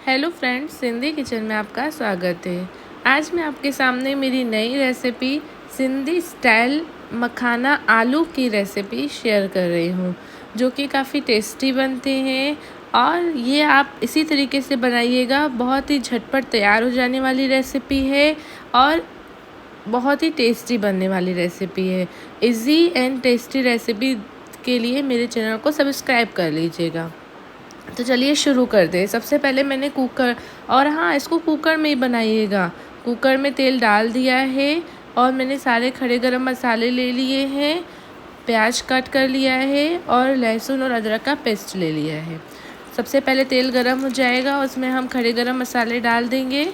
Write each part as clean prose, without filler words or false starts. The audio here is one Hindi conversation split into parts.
हेलो फ्रेंड्स, सिंधी किचन में आपका स्वागत है। आज मैं आपके सामने मेरी नई रेसिपी सिंधी स्टाइल मखाना आलू की रेसिपी शेयर कर रही हूँ, जो कि काफ़ी टेस्टी बनते हैं। और ये आप इसी तरीके से बनाइएगा, बहुत ही झटपट तैयार हो जाने वाली रेसिपी है और बहुत ही टेस्टी बनने वाली रेसिपी है। इजी एंड टेस्टी रेसिपी के लिए मेरे चैनल को सब्सक्राइब कर लीजिएगा। तो चलिए शुरू कर दें। सबसे पहले मैंने कुकर, और हाँ, इसको कुकर में ही बनाइएगा। कुकर में तेल डाल दिया है और मैंने सारे खड़े गरम मसाले ले लिए हैं, प्याज कट कर लिया है और लहसुन और अदरक का पेस्ट ले लिया है। सबसे पहले तेल गरम हो जाएगा, उसमें हम खड़े गरम मसाले डाल देंगे।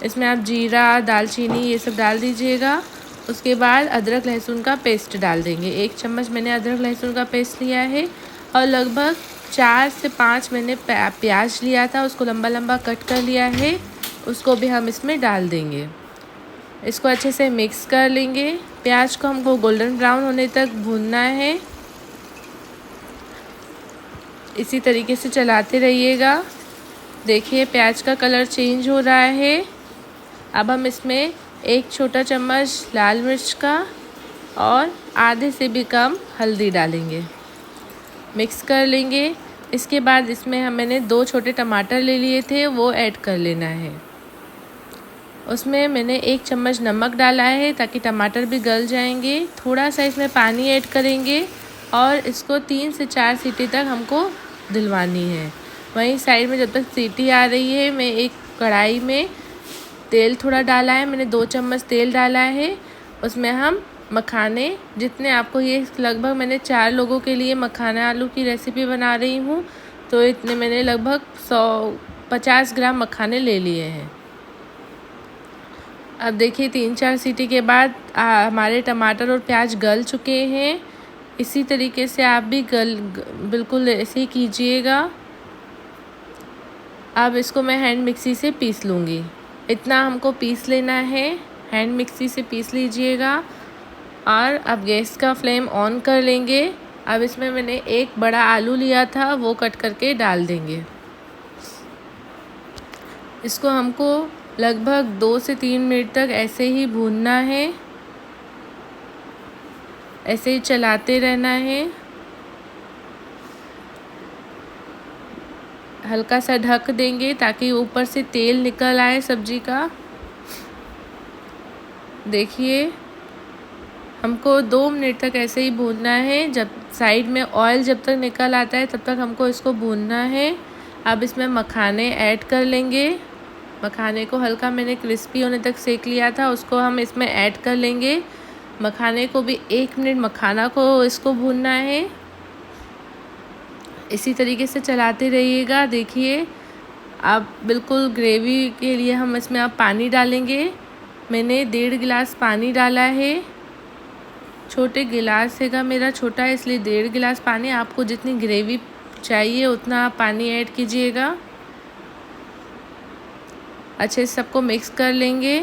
इसमें आप जीरा, दालचीनी ये सब डाल दीजिएगा। उसके बाद अदरक लहसुन का पेस्ट डाल देंगे। 1 चम्मच मैंने अदरक लहसुन का पेस्ट लिया है और लगभग 4 से 5 मैंने प्याज लिया था, उसको लंबा लंबा कट कर लिया है, उसको भी हम इसमें डाल देंगे। इसको अच्छे से मिक्स कर लेंगे। प्याज को हमको गोल्डन ब्राउन होने तक भूनना है। इसी तरीके से चलाते रहिएगा। देखिए प्याज का कलर चेंज हो रहा है। अब हम इसमें 1 छोटा चम्मच लाल मिर्च का और आधे से भी कम हल्दी डालेंगे, मिक्स कर लेंगे। इसके बाद इसमें मैंने 2 छोटे टमाटर ले लिए थे, वो ऐड कर लेना है। उसमें मैंने 1 चम्मच नमक डाला है ताकि टमाटर भी गल जाएंगे। थोड़ा सा इसमें पानी ऐड करेंगे और इसको 3 से 4 सीटी तक हमको दिलवानी है। वहीं साइड में जब तक सीटी आ रही है, मैं एक कढ़ाई में तेल थोड़ा डाला है, मैंने 2 चम्मच तेल डाला है। उसमें हम मखाने, जितने आपको, ये लगभग मैंने 4 लोगों के लिए मखाना आलू की रेसिपी बना रही हूँ, तो इतने मैंने लगभग 150 ग्राम मखाने ले लिए हैं। अब देखिए 3-4 सीटी के बाद हमारे टमाटर और प्याज गल चुके हैं। इसी तरीके से आप भी बिल्कुल ऐसे ही कीजिएगा। अब इसको मैं हैंड मिक्सी से पीस लूँगी। इतना हमको पीस लेना है, हैंड मिक्सी से पीस लीजिएगा। और अब गैस का फ्लेम ऑन कर लेंगे। अब इसमें मैंने 1 बड़ा आलू लिया था, वो कट करके डाल देंगे। इसको हमको लगभग 2 से 3 मिनट तक ऐसे ही भूनना है, ऐसे ही चलाते रहना है। हल्का सा ढक देंगे ताकि ऊपर से तेल निकल आए सब्जी का। देखिए हमको 2 मिनट तक ऐसे ही भूनना है। जब साइड में ऑयल जब तक निकल आता है तब तक हमको इसको भूनना है। अब इसमें मखाने ऐड कर लेंगे। मखाने को हल्का मैंने क्रिस्पी होने तक सेक लिया था, उसको हम इसमें ऐड कर लेंगे। मखाने को भी 1 मिनट मखाना को इसको भूनना है। इसी तरीके से चलाते रहिएगा। देखिए अब बिल्कुल ग्रेवी के लिए हम इसमें अब पानी डालेंगे। मैंने 1.5 गिलास पानी डाला है। छोटे गिलास हैगा मेरा छोटा है, इसलिए 1.5 गिलास पानी। आपको जितनी ग्रेवी चाहिए उतना आप पानी ऐड कीजिएगा। अच्छे से सबको मिक्स कर लेंगे।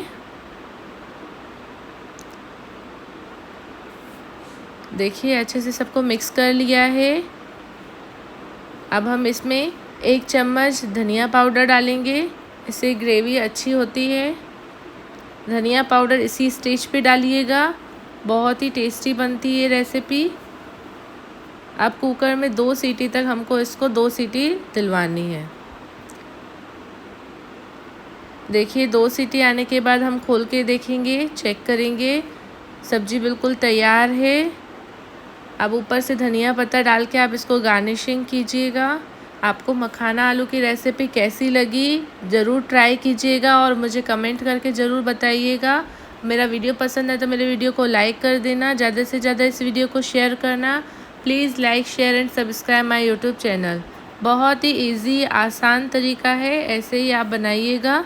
देखिए अच्छे से सबको मिक्स कर लिया है। अब हम इसमें 1 चम्मच धनिया पाउडर डालेंगे, इससे ग्रेवी अच्छी होती है। धनिया पाउडर इसी स्टेज पे डालिएगा, बहुत ही टेस्टी बनती है रेसिपी। अब कुकर में 2 सीटी तक हमको इसको 2 सीटी दिलवानी है। देखिए 2 सीटी आने के बाद हम खोल के देखेंगे, चेक करेंगे, सब्जी बिल्कुल तैयार है। अब ऊपर से धनिया पत्ता डाल के आप इसको गार्निशिंग कीजिएगा। आपको मखाना आलू की रेसिपी कैसी लगी ज़रूर ट्राई कीजिएगा और मुझे कमेंट करके ज़रूर बताइएगा। मेरा वीडियो पसंद है तो मेरे वीडियो को लाइक कर देना, ज़्यादा से ज़्यादा इस वीडियो को शेयर करना। Please like, share and subscribe my YouTube channel. बहुत ही इजी आसान तरीका है, ऐसे ही आप बनाइएगा।